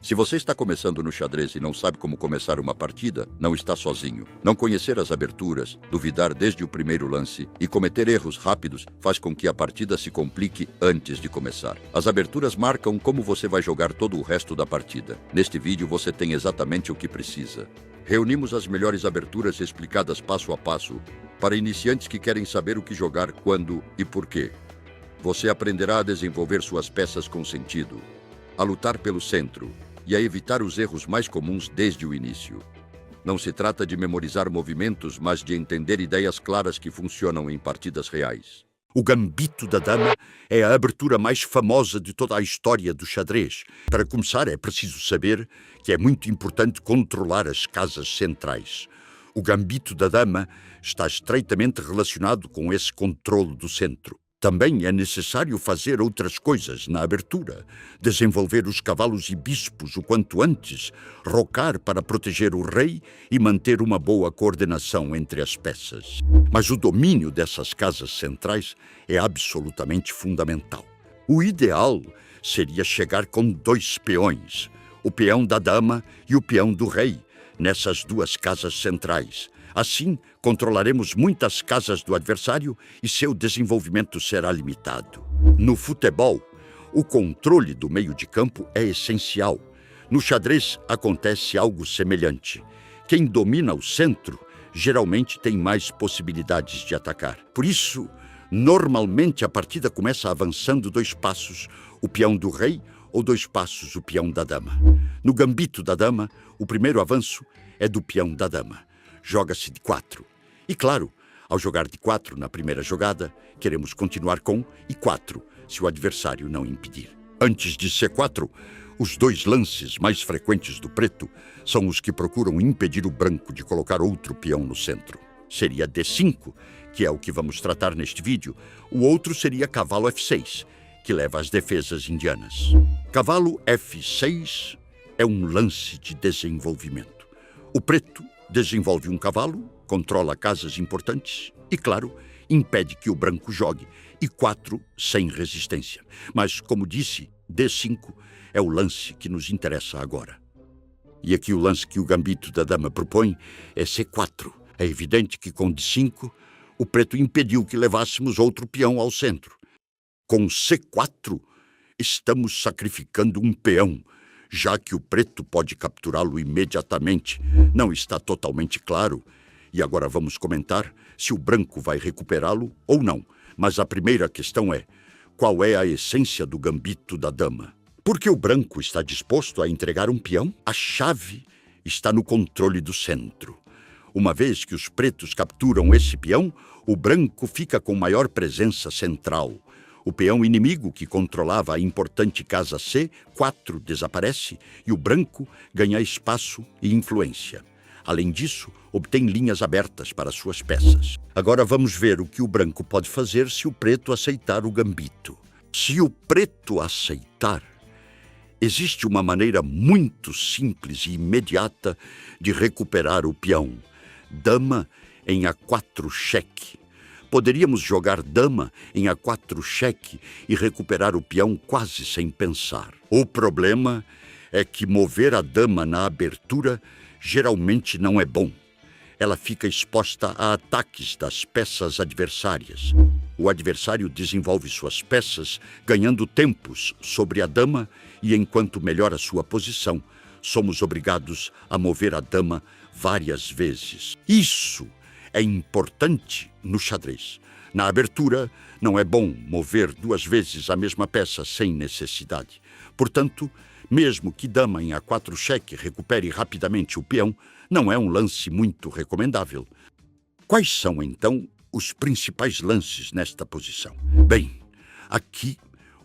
Se você está começando no xadrez e não sabe como começar uma partida, não está sozinho. Não conhecer as aberturas, duvidar desde o primeiro lance e cometer erros rápidos faz com que a partida se complique antes de começar. As aberturas marcam como você vai jogar todo o resto da partida. Neste vídeo você tem exatamente o que precisa. Reunimos as melhores aberturas explicadas passo a passo para iniciantes que querem saber o que jogar, quando e por quê. Você aprenderá a desenvolver suas peças com sentido, a lutar pelo centro e a evitar os erros mais comuns desde o início. Não se trata de memorizar movimentos, mas de entender ideias claras que funcionam em partidas reais. O Gambito da Dama é a abertura mais famosa de toda a história do xadrez. Para começar, é preciso saber que é muito importante controlar as casas centrais. O Gambito da Dama está estreitamente relacionado com esse controle do centro. Também é necessário fazer outras coisas na abertura, desenvolver os cavalos e bispos o quanto antes, rocar para proteger o rei e manter uma boa coordenação entre as peças. Mas o domínio dessas casas centrais é absolutamente fundamental. O ideal seria chegar com 2 peões, o peão da dama e o peão do rei, nessas 2 casas centrais. Assim, controlaremos muitas casas do adversário e seu desenvolvimento será limitado. No futebol, o controle do meio de campo é essencial. No xadrez acontece algo semelhante. Quem domina o centro geralmente tem mais possibilidades de atacar. Por isso, normalmente a partida começa avançando 2 passos, o peão do rei, ou 2 passos, o peão da dama. No Gambito da Dama, o primeiro avanço é do peão da dama. Joga-se de 4. E claro, ao jogar de 4 na primeira jogada, queremos continuar com e4, se o adversário não impedir. Antes de C4, os 2 lances mais frequentes do preto são os que procuram impedir o branco de colocar outro peão no centro. Seria D5, que é o que vamos tratar neste vídeo. O outro seria cavalo F6, que leva às defesas indianas. Cavalo F6 é um lance de desenvolvimento. O preto desenvolve um cavalo, controla casas importantes e, claro, impede que o branco jogue, e 4 sem resistência. Mas, como disse, D5 é o lance que nos interessa agora. E aqui o lance que o Gambito da Dama propõe é C4. É evidente que com D5, o preto impediu que levássemos outro peão ao centro. Com C4, estamos sacrificando um peão, já que o preto pode capturá-lo imediatamente. Não está totalmente claro, e agora vamos comentar se o branco vai recuperá-lo ou não. Mas a primeira questão é, qual é a essência do Gambito da Dama? Porque o branco está disposto a entregar um peão? A chave está no controle do centro. Uma vez que os pretos capturam esse peão, o branco fica com maior presença central. O peão inimigo, que controlava a importante casa C4, desaparece e o branco ganha espaço e influência. Além disso, obtém linhas abertas para suas peças. Agora vamos ver o que o branco pode fazer se o preto aceitar o gambito. Se o preto aceitar, existe uma maneira muito simples e imediata de recuperar o peão. Dama em A4 cheque. Poderíamos jogar dama em A4 cheque e recuperar o peão quase sem pensar. O problema é que mover a dama na abertura geralmente não é bom. Ela fica exposta a ataques das peças adversárias. O adversário desenvolve suas peças, ganhando tempos sobre a dama, e enquanto melhora sua posição, somos obrigados a mover a dama várias vezes. Isso é importante no xadrez. Na abertura, não é bom mover 2 vezes a mesma peça sem necessidade. Portanto, mesmo que dama em A4 cheque recupere rapidamente o peão, não é um lance muito recomendável. Quais são, então, os principais lances nesta posição? Bem, aqui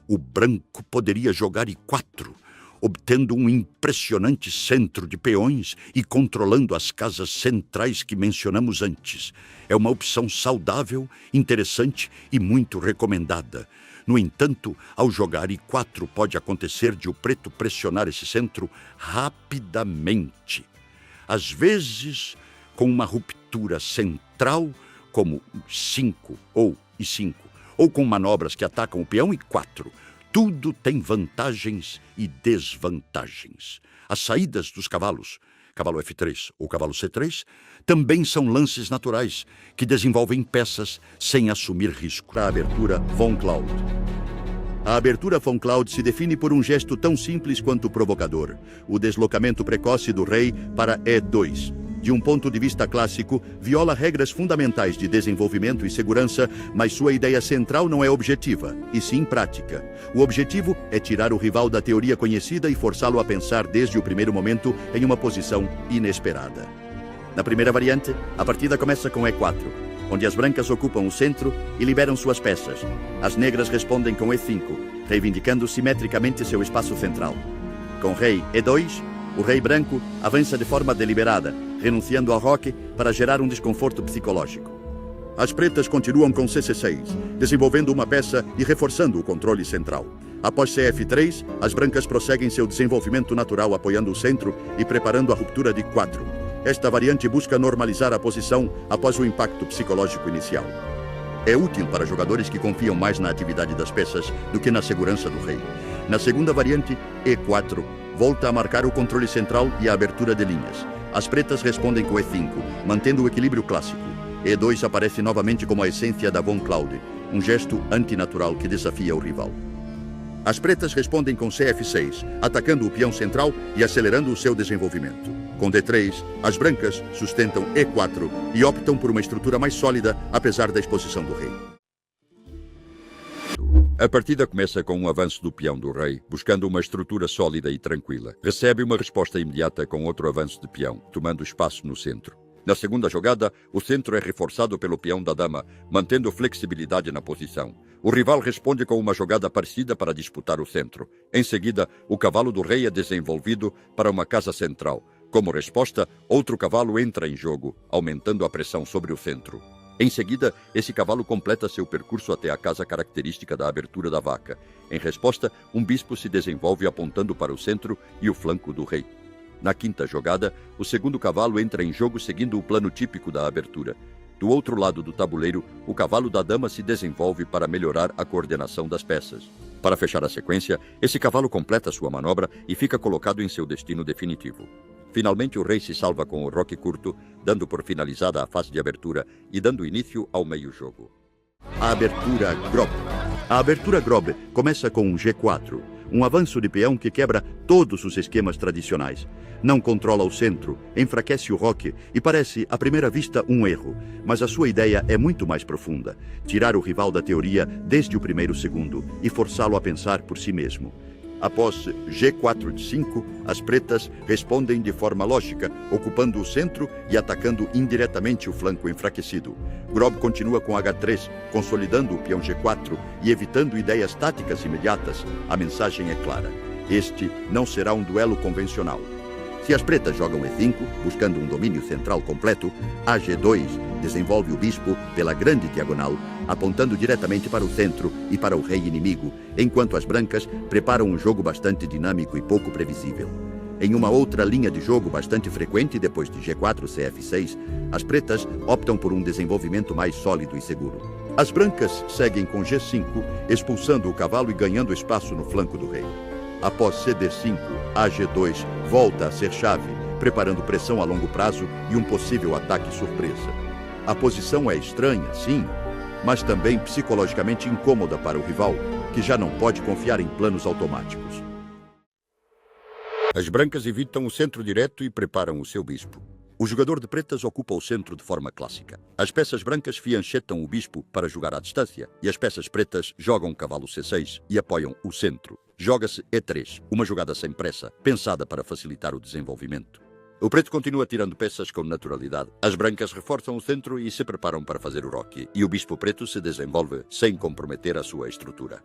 o branco poderia jogar I4, obtendo um impressionante centro de peões e controlando as casas centrais que mencionamos antes. É uma opção saudável, interessante e muito recomendada. No entanto, ao jogar I4, pode acontecer de o preto pressionar esse centro rapidamente. Às vezes, com uma ruptura central, como 5 ou I5, ou com manobras que atacam o peão I4. Tudo tem vantagens e desvantagens. As saídas dos cavalos, cavalo F3 ou cavalo C3, também são lances naturais que desenvolvem peças sem assumir risco. A abertura von Cloud. A abertura von Cloud se define por um gesto tão simples quanto provocador: o deslocamento precoce do rei para E2. De um ponto de vista clássico, viola regras fundamentais de desenvolvimento e segurança, mas sua ideia central não é objetiva, e sim prática. O objetivo é tirar o rival da teoria conhecida e forçá-lo a pensar desde o primeiro momento em uma posição inesperada. Na primeira variante, a partida começa com E4, onde as brancas ocupam o centro e liberam suas peças. As negras respondem com E5, reivindicando simetricamente seu espaço central. Com rei E2, o rei branco avança de forma deliberada, renunciando ao roque para gerar um desconforto psicológico. As pretas continuam com CC6, desenvolvendo uma peça e reforçando o controle central. Após CF3, as brancas prosseguem seu desenvolvimento natural apoiando o centro e preparando a ruptura de 4. Esta variante busca normalizar a posição após o impacto psicológico inicial. É útil para jogadores que confiam mais na atividade das peças do que na segurança do rei. Na segunda variante, E4, volta a marcar o controle central e a abertura de linhas. As pretas respondem com E5, mantendo o equilíbrio clássico. E2 aparece novamente como a essência da von Cloud, um gesto antinatural que desafia o rival. As pretas respondem com CF6, atacando o peão central e acelerando o seu desenvolvimento. Com D3, as brancas sustentam E4 e optam por uma estrutura mais sólida, apesar da exposição do rei. A partida começa com um avanço do peão do rei, buscando uma estrutura sólida e tranquila. Recebe uma resposta imediata com outro avanço de peão, tomando espaço no centro. Na segunda jogada, o centro é reforçado pelo peão da dama, mantendo flexibilidade na posição. O rival responde com uma jogada parecida para disputar o centro. Em seguida, o cavalo do rei é desenvolvido para uma casa central. Como resposta, outro cavalo entra em jogo, aumentando a pressão sobre o centro. Em seguida, esse cavalo completa seu percurso até a casa característica da abertura da vaca. Em resposta, um bispo se desenvolve apontando para o centro e o flanco do rei. Na quinta jogada, o segundo cavalo entra em jogo seguindo o plano típico da abertura. Do outro lado do tabuleiro, o cavalo da dama se desenvolve para melhorar a coordenação das peças. Para fechar a sequência, esse cavalo completa sua manobra e fica colocado em seu destino definitivo. Finalmente, o rei se salva com o roque curto, dando por finalizada a fase de abertura e dando início ao meio-jogo. A abertura Grob. A abertura Grob começa com um G4, um avanço de peão que quebra todos os esquemas tradicionais. Não controla o centro, enfraquece o roque e parece, à primeira vista, um erro. Mas a sua ideia é muito mais profunda: tirar o rival da teoria desde o primeiro segundo e forçá-lo a pensar por si mesmo. Após G4 de 5, as pretas respondem de forma lógica, ocupando o centro e atacando indiretamente o flanco enfraquecido. Grob continua com H3, consolidando o peão G4 e evitando ideias táticas imediatas. A mensagem é clara: este não será um duelo convencional. Se as pretas jogam E5, buscando um domínio central completo, a G2 desenvolve o bispo pela grande diagonal, apontando diretamente para o centro e para o rei inimigo, enquanto as brancas preparam um jogo bastante dinâmico e pouco previsível. Em uma outra linha de jogo bastante frequente depois de G4 CF6, as pretas optam por um desenvolvimento mais sólido e seguro. As brancas seguem com G5, expulsando o cavalo e ganhando espaço no flanco do rei. Após CD5, a G2 volta a ser chave, preparando pressão a longo prazo e um possível ataque surpresa. A posição é estranha, sim, mas também psicologicamente incômoda para o rival, que já não pode confiar em planos automáticos. As brancas evitam o centro direto e preparam o seu bispo. O jogador de pretas ocupa o centro de forma clássica. As peças brancas fianchetam o bispo para jogar à distância e as peças pretas jogam cavalo C6 e apoiam o centro. Joga-se E3, uma jogada sem pressa, pensada para facilitar o desenvolvimento. O preto continua tirando peças com naturalidade. As brancas reforçam o centro e se preparam para fazer o roque, e o bispo preto se desenvolve sem comprometer a sua estrutura.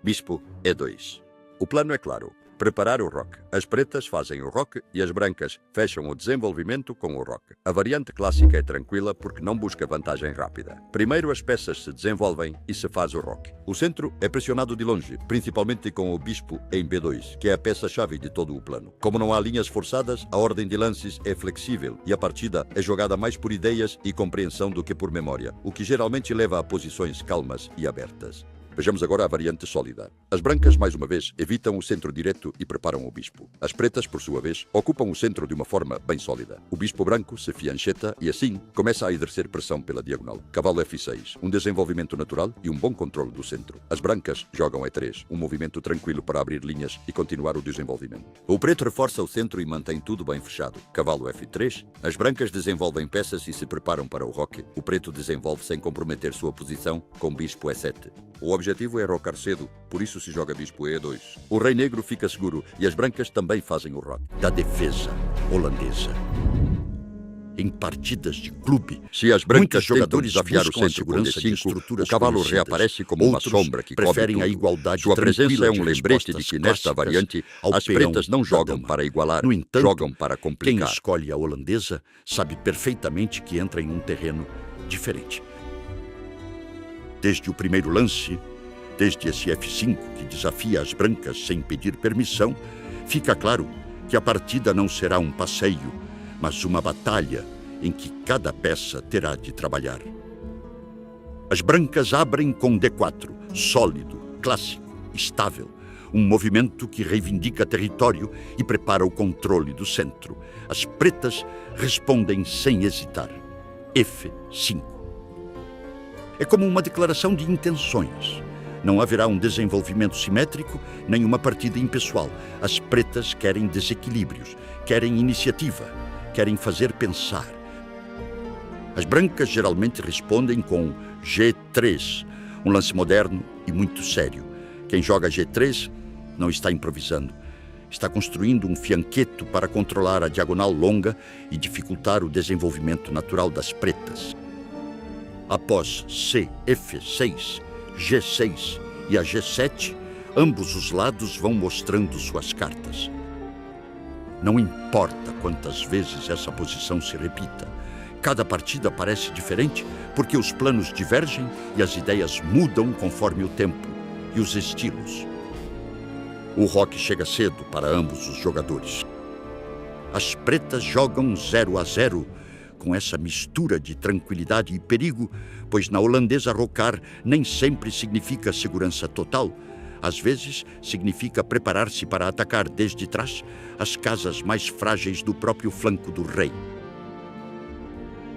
Bispo E2. O plano é claro: preparar o roque. As pretas fazem o roque e as brancas fecham o desenvolvimento com o roque. A variante clássica é tranquila porque não busca vantagem rápida. Primeiro as peças se desenvolvem e se faz o roque. O centro é pressionado de longe, principalmente com o bispo em B2, que é a peça-chave de todo o plano. Como não há linhas forçadas, a ordem de lances é flexível e a partida é jogada mais por ideias e compreensão do que por memória, o que geralmente leva a posições calmas e abertas. Vejamos agora a variante sólida. As brancas, mais uma vez, evitam o centro direto e preparam o bispo. As pretas, por sua vez, ocupam o centro de uma forma bem sólida. O bispo branco se fiancheta e, assim, começa a exercer pressão pela diagonal. Cavalo F6, um desenvolvimento natural e um bom controle do centro. As brancas jogam E3, um movimento tranquilo para abrir linhas e continuar o desenvolvimento. O preto reforça o centro e mantém tudo bem fechado. Cavalo F3, as brancas desenvolvem peças e se preparam para o roque. O preto desenvolve sem comprometer sua posição com bispo E7. O objetivo é rocar cedo, por isso se joga bispo E2. O rei negro fica seguro e as brancas também fazem o roque. Da defesa holandesa. Em partidas de clube, se as brancas tentam desafiar o centro com D5, o cavalo reaparece como uma sombra que preferem cobre a igualdade. Sua presença é um lembrete de que nesta variante as pretas não jogam para igualar, no entanto, jogam para complicar. Quem escolhe a holandesa sabe perfeitamente que entra em um terreno diferente. Desde o primeiro lance, desde esse F5 que desafia as brancas sem pedir permissão, fica claro que a partida não será um passeio, mas uma batalha em que cada peça terá de trabalhar. As brancas abrem com D4, sólido, clássico, estável, um movimento que reivindica território e prepara o controle do centro. As pretas respondem sem hesitar. F5. É como uma declaração de intenções. Não haverá um desenvolvimento simétrico, nem uma partida impessoal. As pretas querem desequilíbrios, querem iniciativa, querem fazer pensar. As brancas geralmente respondem com G3, um lance moderno e muito sério. Quem joga G3 não está improvisando. Está construindo um fianqueto para controlar a diagonal longa e dificultar o desenvolvimento natural das pretas. Após C, F6, G6 e a G7, ambos os lados vão mostrando suas cartas. Não importa quantas vezes essa posição se repita, cada partida parece diferente porque os planos divergem e as ideias mudam conforme o tempo e os estilos. O roque chega cedo para ambos os jogadores. As pretas jogam 0-0, com essa mistura de tranquilidade e perigo, pois na holandesa rocar nem sempre significa segurança total. Às vezes, significa preparar-se para atacar desde trás as casas mais frágeis do próprio flanco do rei.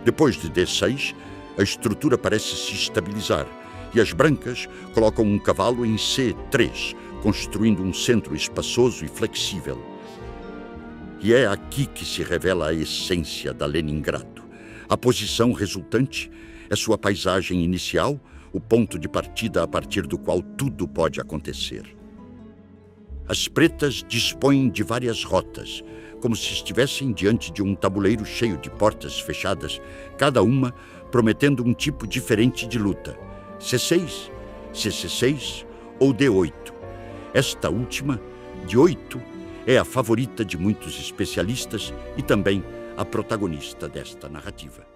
Depois de D6, a estrutura parece se estabilizar e as brancas colocam um cavalo em C3, construindo um centro espaçoso e flexível. E é aqui que se revela a essência da Leningrado. A posição resultante é sua paisagem inicial, o ponto de partida a partir do qual tudo pode acontecer. As pretas dispõem de várias rotas, como se estivessem diante de um tabuleiro cheio de portas fechadas, cada uma prometendo um tipo diferente de luta. C6, CC6 ou D8. Esta última, de 8, é a favorita de muitos especialistas e também a protagonista desta narrativa.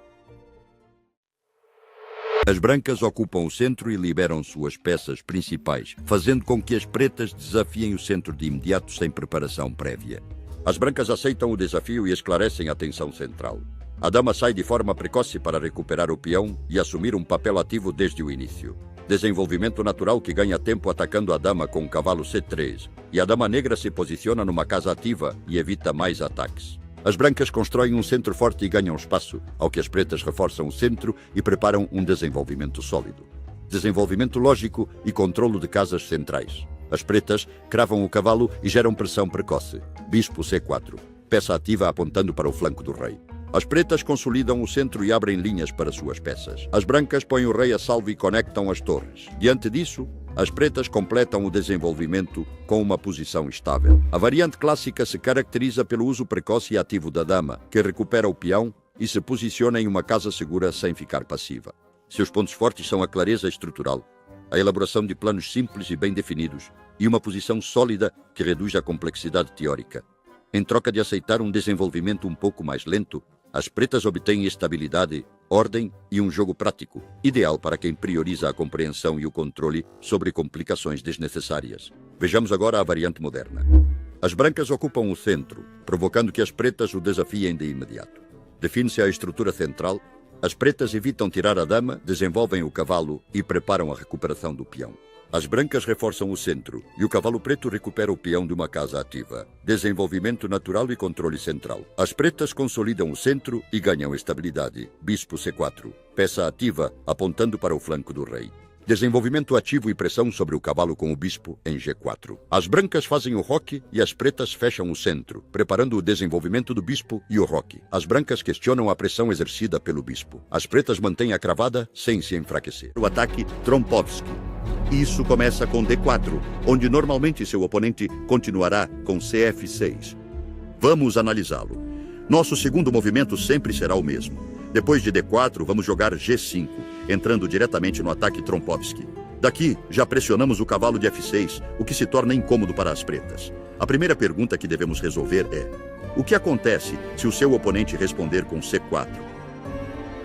As brancas ocupam o centro e liberam suas peças principais, fazendo com que as pretas desafiem o centro de imediato sem preparação prévia. As brancas aceitam o desafio e esclarecem a tensão central. A dama sai de forma precoce para recuperar o peão e assumir um papel ativo desde o início. Desenvolvimento natural que ganha tempo atacando a dama com o cavalo C3, e a dama negra se posiciona numa casa ativa e evita mais ataques. As brancas constroem um centro forte e ganham espaço, ao que as pretas reforçam o centro e preparam um desenvolvimento sólido. Desenvolvimento lógico e controlo de casas centrais. As pretas cravam o cavalo e geram pressão precoce. Bispo C4, peça ativa apontando para o flanco do rei. As pretas consolidam o centro e abrem linhas para suas peças. As brancas põem o rei a salvo e conectam as torres. Diante disso, as pretas completam o desenvolvimento com uma posição estável. A variante clássica se caracteriza pelo uso precoce e ativo da dama, que recupera o peão e se posiciona em uma casa segura sem ficar passiva. Seus pontos fortes são a clareza estrutural, a elaboração de planos simples e bem definidos e uma posição sólida que reduz a complexidade teórica. Em troca de aceitar um desenvolvimento um pouco mais lento, as pretas obtêm estabilidade, ordem e um jogo prático, ideal para quem prioriza a compreensão e o controle sobre complicações desnecessárias. Vejamos agora a variante moderna. As brancas ocupam o centro, provocando que as pretas o desafiem de imediato. Define-se a estrutura central. As pretas evitam tirar a dama, desenvolvem o cavalo e preparam a recuperação do peão. As brancas reforçam o centro e o cavalo preto recupera o peão de uma casa ativa. Desenvolvimento natural e controle central. As pretas consolidam o centro e ganham estabilidade. Bispo C4. Peça ativa, apontando para o flanco do rei. Desenvolvimento ativo e pressão sobre o cavalo com o bispo em G4. As brancas fazem o roque e as pretas fecham o centro, preparando o desenvolvimento do bispo e o roque. As brancas questionam a pressão exercida pelo bispo. As pretas mantêm a cravada sem se enfraquecer. O ataque Trompovski. Isso começa com D4, onde normalmente seu oponente continuará com CF6. Vamos analisá-lo. Nosso segundo movimento sempre será o mesmo. Depois de D4, vamos jogar G5, entrando diretamente no ataque Trompovski. Daqui, já pressionamos o cavalo de F6, o que se torna incômodo para as pretas. A primeira pergunta que devemos resolver é: o que acontece se o seu oponente responder com C4?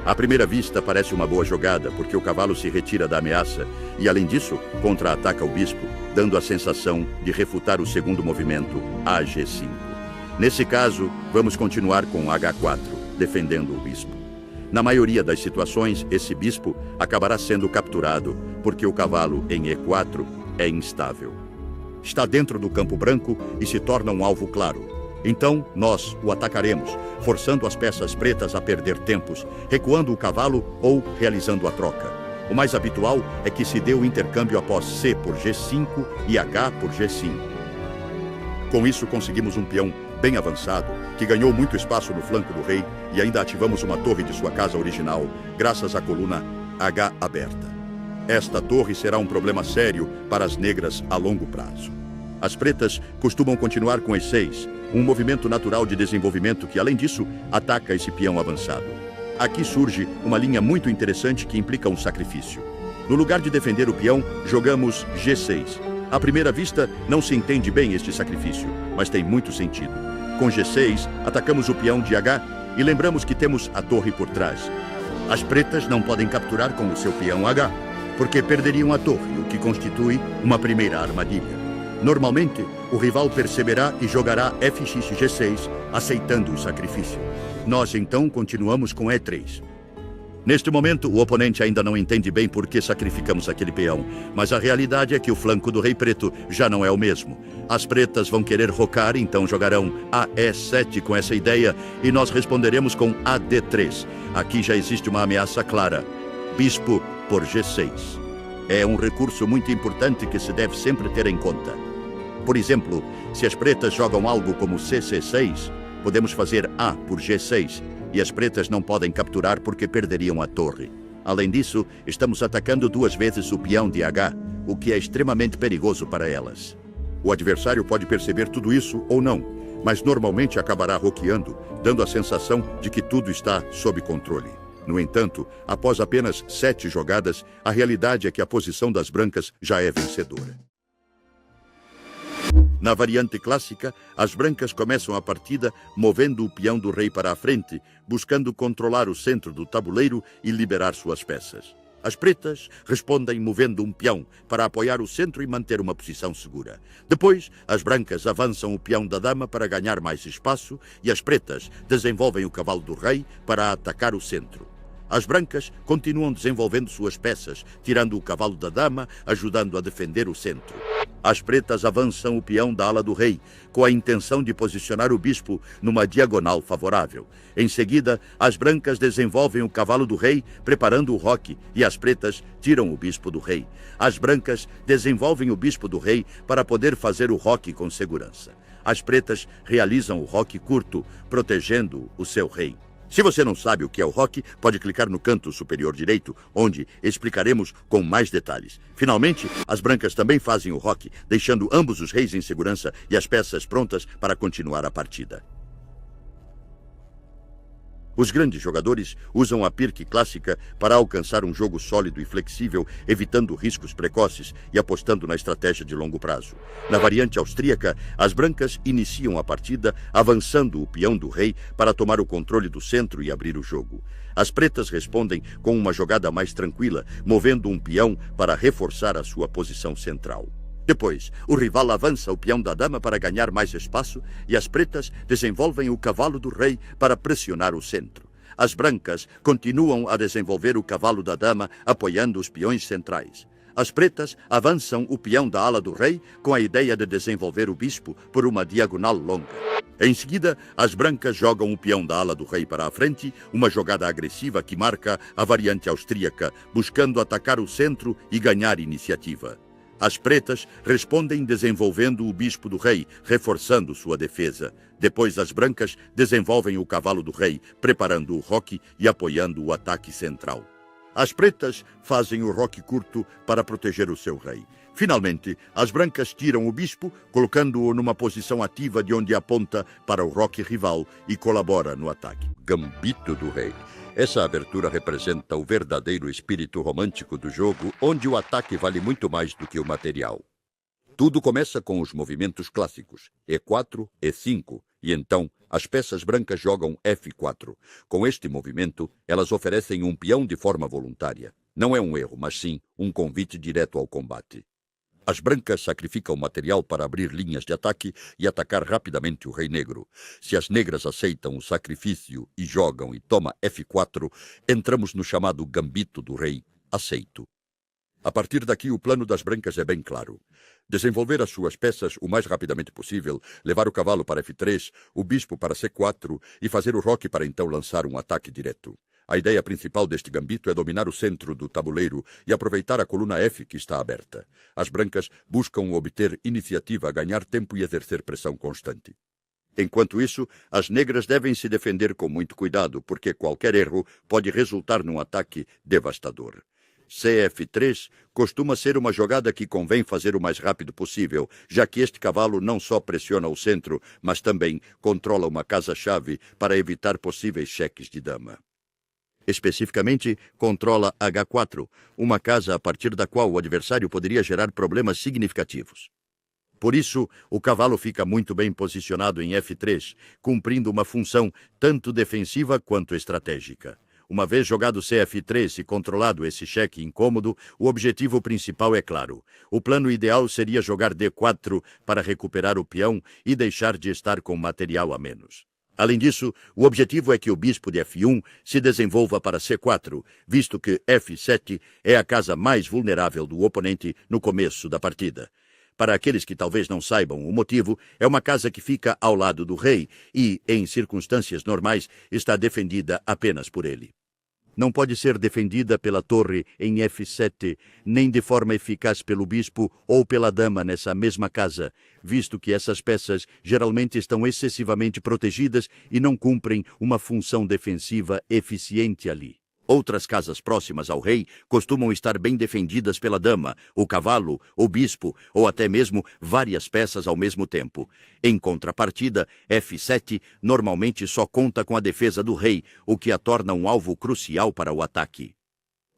À primeira vista, parece uma boa jogada, porque o cavalo se retira da ameaça e, além disso, contra-ataca o bispo, dando a sensação de refutar o segundo movimento, AG5. Nesse caso, vamos continuar com H4, defendendo o bispo. Na maioria das situações, esse bispo acabará sendo capturado, porque o cavalo em E4 é instável. Está dentro do campo branco e se torna um alvo claro. Então, nós o atacaremos, forçando as peças pretas a perder tempos, recuando o cavalo ou realizando a troca. O mais habitual é que se dê o intercâmbio após C por G5 e H por G5. Com isso, conseguimos um peão bem avançado, que ganhou muito espaço no flanco do rei e ainda ativamos uma torre de sua casa original, graças à coluna H aberta. Esta torre será um problema sério para as negras a longo prazo. As pretas costumam continuar com E6, um movimento natural de desenvolvimento que, além disso, ataca esse peão avançado. Aqui surge uma linha muito interessante que implica um sacrifício. No lugar de defender o peão, jogamos G6. À primeira vista, não se entende bem este sacrifício, mas tem muito sentido. Com G6, atacamos o peão de H e lembramos que temos a torre por trás. As pretas não podem capturar com o seu peão H, porque perderiam a torre, o que constitui uma primeira armadilha. Normalmente, o rival perceberá e jogará FXG6, aceitando o sacrifício. Nós, então, continuamos com E3. Neste momento, o oponente ainda não entende bem por que sacrificamos aquele peão, mas a realidade é que o flanco do rei preto já não é o mesmo. As pretas vão querer rocar, então jogarão AE7 com essa ideia e nós responderemos com AD3. Aqui já existe uma ameaça clara. Bispo por G6. É um recurso muito importante que se deve sempre ter em conta. Por exemplo, se as pretas jogam algo como CC6, podemos fazer A por G6, e as pretas não podem capturar porque perderiam a torre. Além disso, estamos atacando duas vezes o peão de H, o que é extremamente perigoso para elas. O adversário pode perceber tudo isso ou não, mas normalmente acabará roqueando, dando a sensação de que tudo está sob controle. No entanto, após apenas 7 jogadas, a realidade é que a posição das brancas já é vencedora. Na variante clássica, as brancas começam a partida movendo o peão do rei para a frente, buscando controlar o centro do tabuleiro e liberar suas peças. As pretas respondem movendo um peão para apoiar o centro e manter uma posição segura. Depois, as brancas avançam o peão da dama para ganhar mais espaço e as pretas desenvolvem o cavalo do rei para atacar o centro. As brancas continuam desenvolvendo suas peças, tirando o cavalo da dama, ajudando a defender o centro. As pretas avançam o peão da ala do rei, com a intenção de posicionar o bispo numa diagonal favorável. Em seguida, as brancas desenvolvem o cavalo do rei, preparando o roque, e as pretas tiram o bispo do rei. As brancas desenvolvem o bispo do rei para poder fazer o roque com segurança. As pretas realizam o roque curto, protegendo o seu rei. Se você não sabe o que é o roque, pode clicar no canto superior direito, onde explicaremos com mais detalhes. Finalmente, as brancas também fazem o roque, deixando ambos os reis em segurança e as peças prontas para continuar a partida. Os grandes jogadores usam a Pirque clássica para alcançar um jogo sólido e flexível, evitando riscos precoces e apostando na estratégia de longo prazo. Na variante austríaca, as brancas iniciam a partida avançando o peão do rei para tomar o controle do centro e abrir o jogo. As pretas respondem com uma jogada mais tranquila, movendo um peão para reforçar a sua posição central. Depois, o rival avança o peão da dama para ganhar mais espaço e as pretas desenvolvem o cavalo do rei para pressionar o centro. As brancas continuam a desenvolver o cavalo da dama, apoiando os peões centrais. As pretas avançam o peão da ala do rei com a ideia de desenvolver o bispo por uma diagonal longa. Em seguida, as brancas jogam o peão da ala do rei para a frente, uma jogada agressiva que marca a variante austríaca, buscando atacar o centro e ganhar iniciativa. As pretas respondem desenvolvendo o bispo do rei, reforçando sua defesa. Depois, as brancas desenvolvem o cavalo do rei, preparando o roque e apoiando o ataque central. As pretas fazem o roque curto para proteger o seu rei. Finalmente, as brancas tiram o bispo, colocando-o numa posição ativa de onde aponta para o roque rival e colabora no ataque. Gambito do Rei. Essa abertura representa o verdadeiro espírito romântico do jogo, onde o ataque vale muito mais do que o material. Tudo começa com os movimentos clássicos, E4, E5, e então as peças brancas jogam F4. Com este movimento, elas oferecem um peão de forma voluntária. Não é um erro, mas sim um convite direto ao combate. As brancas sacrificam material para abrir linhas de ataque e atacar rapidamente o rei negro. Se as negras aceitam o sacrifício e jogam e toma F4, entramos no chamado gambito do rei, aceito. A partir daqui, o plano das brancas é bem claro. Desenvolver as suas peças o mais rapidamente possível, levar o cavalo para F3, o bispo para C4 e fazer o roque para então lançar um ataque direto. A ideia principal deste gambito é dominar o centro do tabuleiro e aproveitar a coluna F que está aberta. As brancas buscam obter iniciativa, ganhar tempo e exercer pressão constante. Enquanto isso, as negras devem se defender com muito cuidado, porque qualquer erro pode resultar num ataque devastador. CF3 costuma ser uma jogada que convém fazer o mais rápido possível, já que este cavalo não só pressiona o centro, mas também controla uma casa-chave para evitar possíveis cheques de dama. Especificamente, controla H4, uma casa a partir da qual o adversário poderia gerar problemas significativos. Por isso, o cavalo fica muito bem posicionado em F3, cumprindo uma função tanto defensiva quanto estratégica. Uma vez jogado CF3 e controlado esse cheque incômodo, o objetivo principal é claro. O plano ideal seria jogar D4 para recuperar o peão e deixar de estar com material a menos. Além disso, o objetivo é que o bispo de F1 se desenvolva para C4, visto que F7 é a casa mais vulnerável do oponente no começo da partida. Para aqueles que talvez não saibam o motivo, é uma casa que fica ao lado do rei e, em circunstâncias normais, está defendida apenas por ele. Não pode ser defendida pela torre em F7, nem de forma eficaz pelo bispo ou pela dama nessa mesma casa, visto que essas peças geralmente estão excessivamente protegidas e não cumprem uma função defensiva eficiente ali. Outras casas próximas ao rei costumam estar bem defendidas pela dama, o cavalo, o bispo ou até mesmo várias peças ao mesmo tempo. Em contrapartida, F7 normalmente só conta com a defesa do rei, o que a torna um alvo crucial para o ataque.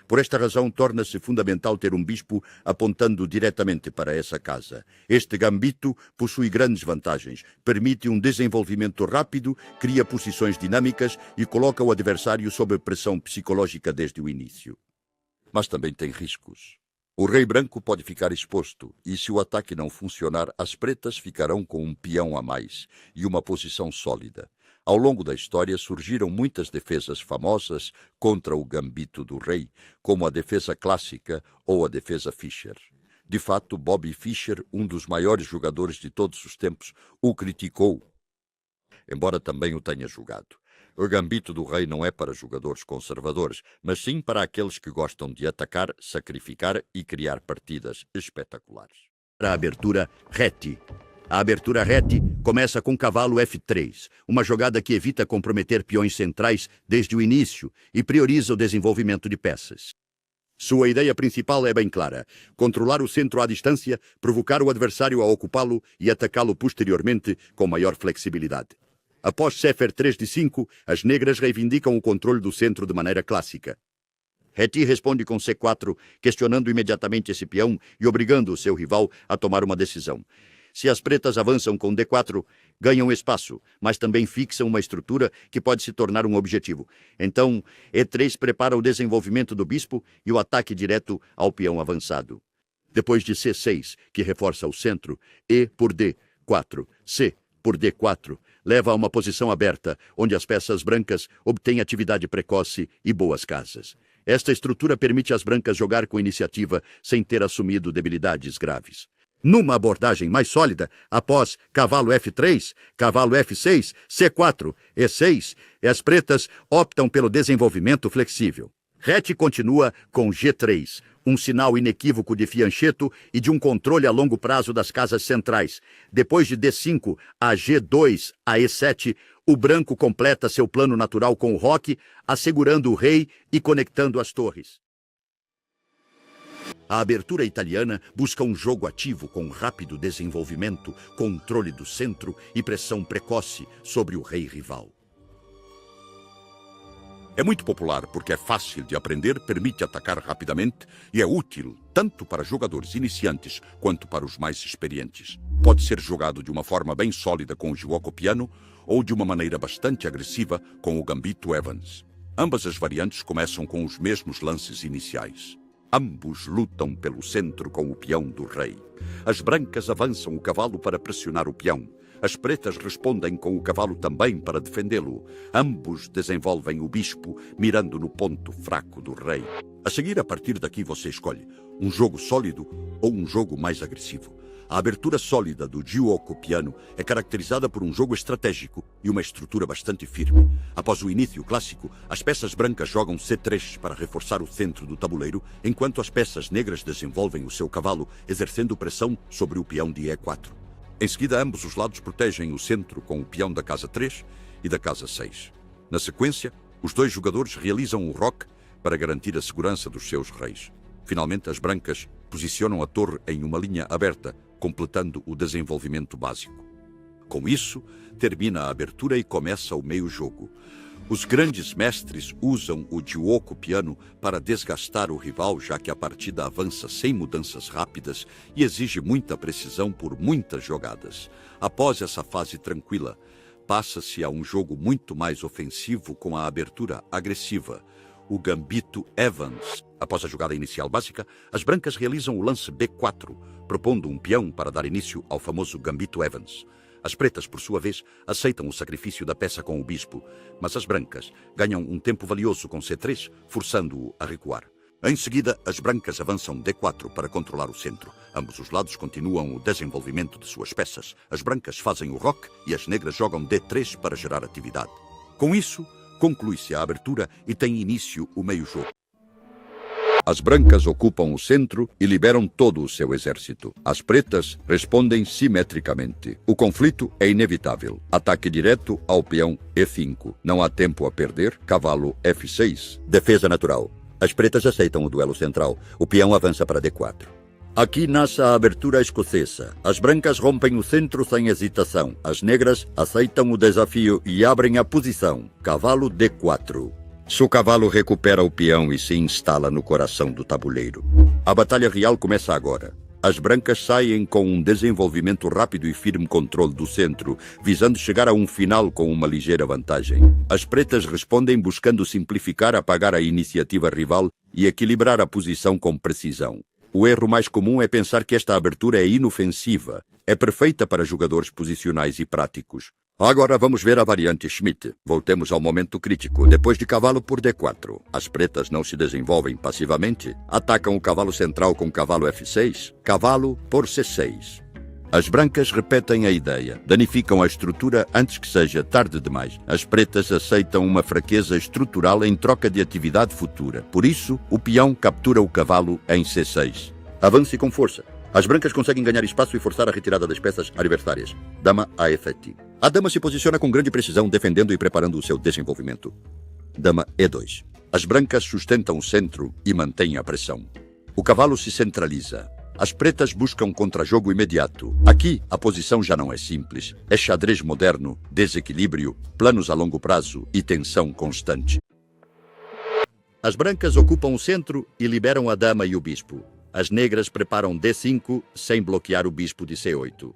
Por esta razão, torna-se fundamental ter um bispo apontando diretamente para essa casa. Este gambito possui grandes vantagens, permite um desenvolvimento rápido, cria posições dinâmicas e coloca o adversário sob pressão psicológica desde o início. Mas também tem riscos. O rei branco pode ficar exposto, e se o ataque não funcionar, as pretas ficarão com um peão a mais e uma posição sólida. Ao longo da história surgiram muitas defesas famosas contra o gambito do rei, como a defesa clássica ou a defesa Fischer. De fato, Bobby Fischer, um dos maiores jogadores de todos os tempos, o criticou, embora também o tenha julgado. O gambito do rei não é para jogadores conservadores, mas sim para aqueles que gostam de atacar, sacrificar e criar partidas espetaculares. A abertura rete. A abertura rete começa com cavalo F3, uma jogada que evita comprometer peões centrais desde o início e prioriza o desenvolvimento de peças. Sua ideia principal é bem clara: controlar o centro à distância, provocar o adversário a ocupá-lo e atacá-lo posteriormente com maior flexibilidade. Após Sefer 3 de 5, as negras reivindicam o controle do centro de maneira clássica. Reti responde com C4, questionando imediatamente esse peão e obrigando o seu rival a tomar uma decisão. Se as pretas avançam com D4, ganham espaço, mas também fixam uma estrutura que pode se tornar um objetivo. Então, E3 prepara o desenvolvimento do bispo e o ataque direto ao peão avançado. Depois de C6, que reforça o centro, E por D4, C por D4, leva a uma posição aberta, onde as peças brancas obtêm atividade precoce e boas casas. Esta estrutura permite às brancas jogar com iniciativa sem ter assumido debilidades graves. Numa abordagem mais sólida, após cavalo F3, cavalo F6, C4, E6, as pretas optam pelo desenvolvimento flexível. Rete continua com G3, um sinal inequívoco de fianchetto e de um controle a longo prazo das casas centrais. Depois de D5 a G2 a E7, o branco completa seu plano natural com o roque, assegurando o rei e conectando as torres. A abertura italiana busca um jogo ativo com rápido desenvolvimento, controle do centro e pressão precoce sobre o rei rival. É muito popular porque é fácil de aprender, permite atacar rapidamente e é útil tanto para jogadores iniciantes quanto para os mais experientes. Pode ser jogado de uma forma bem sólida com o Giuoco Piano ou de uma maneira bastante agressiva com o Gambito Evans. Ambas as variantes começam com os mesmos lances iniciais. Ambos lutam pelo centro com o peão do rei. As brancas avançam o cavalo para pressionar o peão. As pretas respondem com o cavalo também para defendê-lo. Ambos desenvolvem o bispo, mirando no ponto fraco do rei. A seguir, a partir daqui, você escolhe um jogo sólido ou um jogo mais agressivo. A abertura sólida do Giuoco Piano é caracterizada por um jogo estratégico e uma estrutura bastante firme. Após o início clássico, as peças brancas jogam C3 para reforçar o centro do tabuleiro, enquanto as peças negras desenvolvem o seu cavalo, exercendo pressão sobre o peão de E4. Em seguida, ambos os lados protegem o centro com o peão da casa 3 e da casa 6. Na sequência, os dois jogadores realizam o roque para garantir a segurança dos seus reis. Finalmente, as brancas posicionam a torre em uma linha aberta, completando o desenvolvimento básico. Com isso, termina a abertura e começa o meio-jogo. Os grandes mestres usam o Giuoco Piano para desgastar o rival, já que a partida avança sem mudanças rápidas e exige muita precisão por muitas jogadas. Após essa fase tranquila, passa-se a um jogo muito mais ofensivo com a abertura agressiva, o Gambito Evans. Após a jogada inicial básica, as brancas realizam o lance B4, propondo um peão para dar início ao famoso Gambito Evans. As pretas, por sua vez, aceitam o sacrifício da peça com o bispo, mas as brancas ganham um tempo valioso com C3, forçando-o a recuar. Em seguida, as brancas avançam D4 para controlar o centro. Ambos os lados continuam o desenvolvimento de suas peças. As brancas fazem o roque e as negras jogam D3 para gerar atividade. Com isso, conclui-se a abertura e tem início o meio-jogo. As brancas ocupam o centro e liberam todo o seu exército. As pretas respondem simetricamente. O conflito é inevitável. Ataque direto ao peão E5. Não há tempo a perder. Cavalo F6. Defesa natural. As pretas aceitam o duelo central. O peão avança para D4. Aqui nasce a abertura escocesa. As brancas rompem o centro sem hesitação. As negras aceitam o desafio e abrem a posição. Cavalo D4. Seu cavalo recupera o peão e se instala no coração do tabuleiro. A batalha real começa agora. As brancas saem com um desenvolvimento rápido e firme controle do centro, visando chegar a um final com uma ligeira vantagem. As pretas respondem buscando simplificar, apagar a iniciativa rival e equilibrar a posição com precisão. O erro mais comum é pensar que esta abertura é inofensiva. É perfeita para jogadores posicionais e práticos. Agora vamos ver a variante Schmidt. Voltemos ao momento crítico. Depois de cavalo por D4, as pretas não se desenvolvem passivamente. Atacam o cavalo central com cavalo F6, cavalo por C6. As brancas repetem a ideia. Danificam a estrutura antes que seja tarde demais. As pretas aceitam uma fraqueza estrutural em troca de atividade futura. Por isso, o peão captura o cavalo em C6. Avance com força. As brancas conseguem ganhar espaço e forçar a retirada das peças adversárias. Dama a E7. A dama se posiciona com grande precisão, defendendo e preparando o seu desenvolvimento. Dama E2. As brancas sustentam o centro e mantêm a pressão. O cavalo se centraliza. As pretas buscam contra-jogo imediato. Aqui, a posição já não é simples. É xadrez moderno, desequilíbrio, planos a longo prazo e tensão constante. As brancas ocupam o centro e liberam a dama e o bispo. As negras preparam D5 sem bloquear o bispo de C8.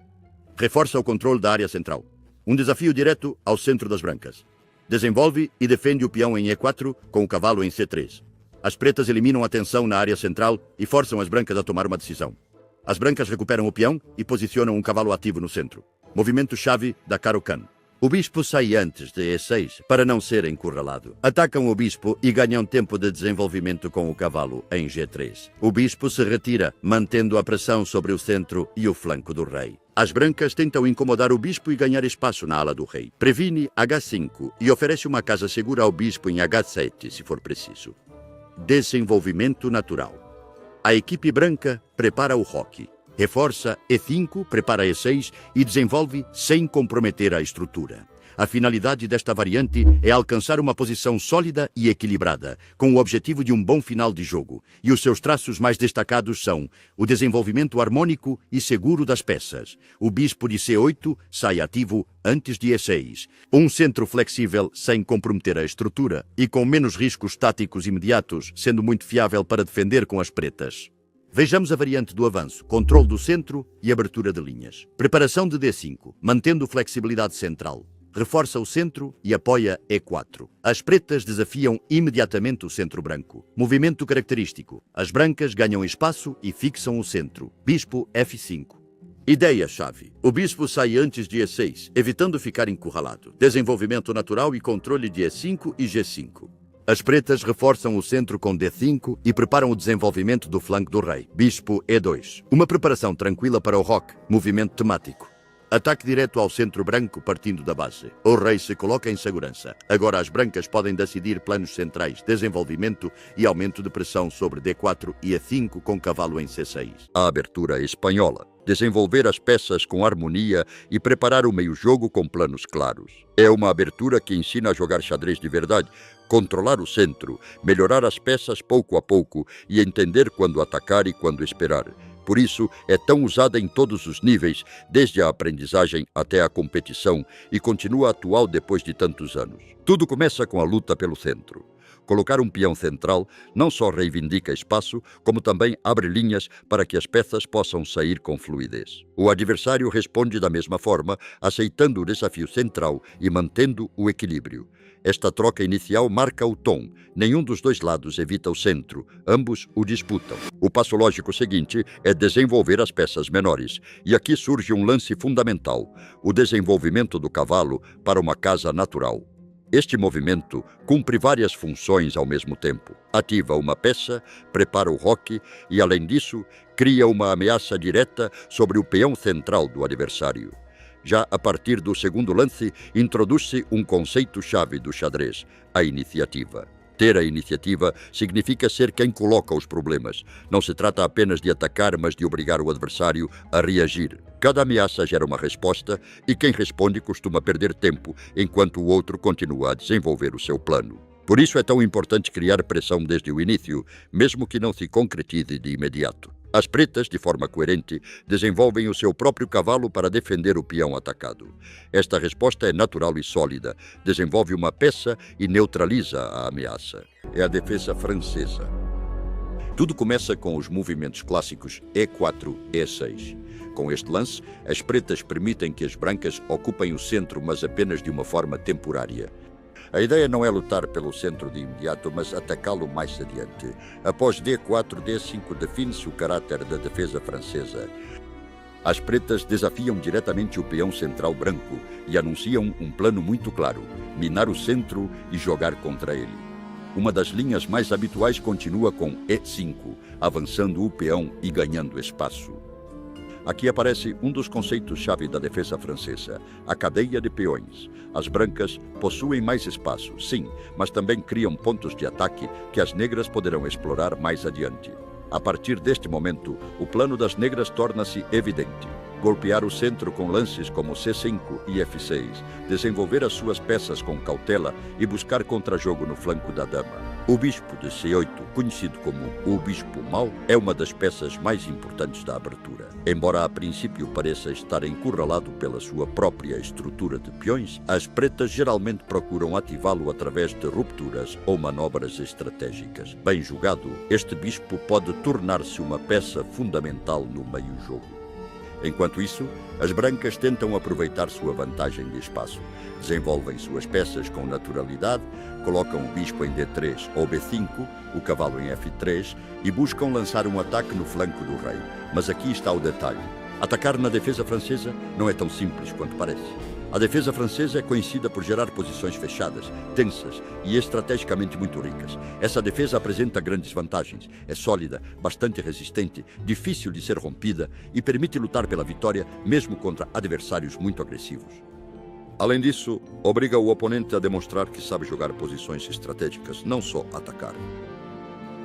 Reforça o controle da área central. Um desafio direto ao centro das brancas. Desenvolve e defende o peão em E4 com o cavalo em C3. As pretas eliminam a tensão na área central e forçam as brancas a tomar uma decisão. As brancas recuperam o peão e posicionam um cavalo ativo no centro. Movimento-chave da Caro-Kann. O bispo sai antes de E6 para não ser encurralado. Atacam o bispo e ganham tempo de desenvolvimento com o cavalo em G3. O bispo se retira, mantendo a pressão sobre o centro e o flanco do rei. As brancas tentam incomodar o bispo e ganhar espaço na ala do rei. Previne H5 e oferece uma casa segura ao bispo em H7, se for preciso. Desenvolvimento natural. A equipe branca prepara o roque. Reforça E5, prepara E6 e desenvolve sem comprometer a estrutura. A finalidade desta variante é alcançar uma posição sólida e equilibrada, com o objetivo de um bom final de jogo, e os seus traços mais destacados são o desenvolvimento harmônico e seguro das peças. O bispo de C8 sai ativo antes de E6. Um centro flexível sem comprometer a estrutura e com menos riscos táticos imediatos, sendo muito fiável para defender com as pretas. Vejamos a variante do avanço, controle do centro e abertura de linhas. Preparação de D5, mantendo flexibilidade central. Reforça o centro e apoia E4. As pretas desafiam imediatamente o centro branco. Movimento característico. As brancas ganham espaço e fixam o centro. Bispo F5. Ideia-chave. O bispo sai antes de E6, evitando ficar encurralado. Desenvolvimento natural e controle de E5 e G5. As pretas reforçam o centro com D5 e preparam o desenvolvimento do flanco do rei. Bispo E2. Uma preparação tranquila para o roque. Movimento temático. Ataque direto ao centro branco partindo da base. O rei se coloca em segurança. Agora as brancas podem decidir planos centrais, desenvolvimento e aumento de pressão sobre D4 e E5 com cavalo em C6. A abertura espanhola. Desenvolver as peças com harmonia e preparar o meio-jogo com planos claros. É uma abertura que ensina a jogar xadrez de verdade, controlar o centro, melhorar as peças pouco a pouco e entender quando atacar e quando esperar. Por isso, é tão usada em todos os níveis, desde a aprendizagem até a competição, e continua atual depois de tantos anos. Tudo começa com a luta pelo centro. Colocar um peão central não só reivindica espaço, como também abre linhas para que as peças possam sair com fluidez. O adversário responde da mesma forma, aceitando o desafio central e mantendo o equilíbrio. Esta troca inicial marca o tom. Nenhum dos dois lados evita o centro, ambos o disputam. O passo lógico seguinte é desenvolver as peças menores. E aqui surge um lance fundamental, o desenvolvimento do cavalo para uma casa natural. Este movimento cumpre várias funções ao mesmo tempo. Ativa uma peça, prepara o roque e, além disso, cria uma ameaça direta sobre o peão central do adversário. Já a partir do segundo lance, introduz-se um conceito-chave do xadrez, a iniciativa. Ter a iniciativa significa ser quem coloca os problemas. Não se trata apenas de atacar, mas de obrigar o adversário a reagir. Cada ameaça gera uma resposta e quem responde costuma perder tempo, enquanto o outro continua a desenvolver o seu plano. Por isso é tão importante criar pressão desde o início, mesmo que não se concretize de imediato. As pretas, de forma coerente, desenvolvem o seu próprio cavalo para defender o peão atacado. Esta resposta é natural e sólida, desenvolve uma peça e neutraliza a ameaça. É a defesa francesa. Tudo começa com os movimentos clássicos E4, E6. Com este lance, as pretas permitem que as brancas ocupem o centro, mas apenas de uma forma temporária. A ideia não é lutar pelo centro de imediato, mas atacá-lo mais adiante. Após D4, D5 define-se o caráter da defesa francesa. As pretas desafiam diretamente o peão central branco e anunciam um plano muito claro: minar o centro e jogar contra ele. Uma das linhas mais habituais continua com E5, avançando o peão e ganhando espaço. Aqui aparece um dos conceitos-chave da defesa francesa, a cadeia de peões. As brancas possuem mais espaço, sim, mas também criam pontos de ataque que as negras poderão explorar mais adiante. A partir deste momento, o plano das negras torna-se evidente. Golpear o centro com lances como C5 e F6, desenvolver as suas peças com cautela e buscar contrajogo no flanco da dama. O bispo de C8, conhecido como o bispo mau, é uma das peças mais importantes da abertura. Embora a princípio pareça estar encurralado pela sua própria estrutura de peões, as pretas geralmente procuram ativá-lo através de rupturas ou manobras estratégicas. Bem jogado, este bispo pode tornar-se uma peça fundamental no meio-jogo. Enquanto isso, as brancas tentam aproveitar sua vantagem de espaço. Desenvolvem suas peças com naturalidade, colocam o bispo em D3 ou B5, o cavalo em F3 e buscam lançar um ataque no flanco do rei. Mas aqui está o detalhe. Atacar na defesa francesa não é tão simples quanto parece. A defesa francesa é conhecida por gerar posições fechadas, tensas e estrategicamente muito ricas. Essa defesa apresenta grandes vantagens. É sólida, bastante resistente, difícil de ser rompida e permite lutar pela vitória mesmo contra adversários muito agressivos. Além disso, obriga o oponente a demonstrar que sabe jogar posições estratégicas, não só atacar.